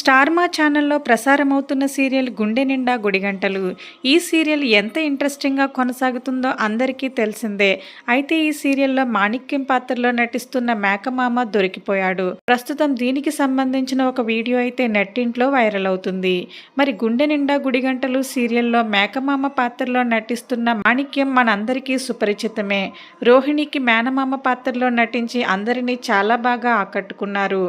Star మా ఛానల్లో ప్రసారమవుతున్న serial గుండె నిండా గుడిగంటలు. ఈ సీరియల్ ఎంత ఇంట్రెస్టింగ్గా కొనసాగుతుందో అందరికీ తెలిసిందే. అయితే ఈ సీరియల్లో మాణిక్యం పాత్రలో నటిస్తున్న మేకమామ దొరికిపోయాడు. ప్రస్తుతం దీనికి సంబంధించిన ఒక వీడియో అయితే నెట్టింట్లో వైరల్ అవుతుంది. మరి గుండె నిండా గుడిగంటలు సీరియల్లో మేకమామ పాత్రలో నటిస్తున్న మాణిక్యం మనందరికీ సుపరిచితమే. రోహిణికి మేనమామ పాత్రలో నటించి అందరినీ చాలా బాగా ఆకట్టుకున్నారు.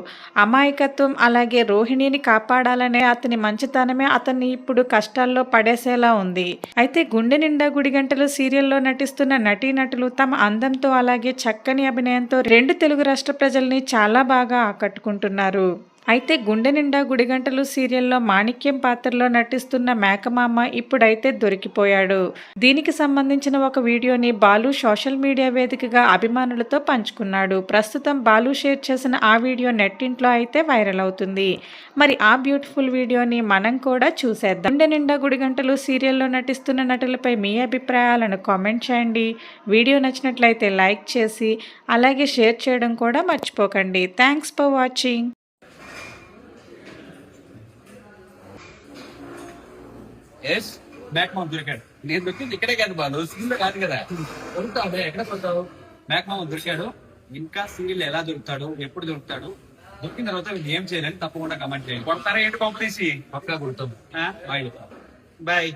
అమాయకత్వం అలాగే రోహిణి కాపాడాలనే అతని మంచితనమే అతన్ని ఇప్పుడు కష్టాల్లో పడేసేలా ఉంది. అయితే గుండె నిండా గుడిగంటలు సీరియల్లో నటిస్తున్న నటీనటులు తమ అందంతో అలాగే చక్కని అభినయంతో 2 తెలుగు రాష్ట్ర ప్రజల్ని చాలా బాగా ఆకట్టుకుంటున్నారు. అయితే గుండె నిండా గుడిగంటలు సీరియల్లో మాణిక్యం పాత్రలో నటిస్తున్న మేకమామ ఇప్పుడైతే దొరికిపోయాడు. దీనికి సంబంధించిన ఒక వీడియోని బాలు సోషల్ మీడియా వేదికగా అభిమానులతో పంచుకున్నాడు. ప్రస్తుతం బాలు షేర్ చేసిన ఆ వీడియో నెట్టింట్లో అయితే వైరల్ అవుతుంది. మరి ఆ బ్యూటిఫుల్ వీడియోని మనం కూడా చూసేద్దాం. గుండె నిండా గుడిగంటలు సీరియల్లో నటిస్తున్న నటులపై మీ అభిప్రాయాలను కామెంట్ చేయండి. వీడియో నచ్చినట్లయితే లైక్ చేసి అలాగే షేర్ చేయడం కూడా మర్చిపోకండి. Thanks for watching. మేకమామ దొరికాడు. నేను దొరికింది ఇక్కడే కాదు బాలు, సింగిల్ కాదు కదా. దొరుకుతాడు, ఎక్కడ పోతావు? మేకమామ దొరికాడు. ఇంకా సింగిల్ ఎలా దొరుకుతాడు, ఎప్పుడు దొరుకుతాడు, దొరికిన తర్వాత ఏం చేయాలని తప్పకుండా కమెంట్ చేయండి. కొడతారా ఏంటి పంపు తీసి? పక్కా కొడతాం. Bye bye.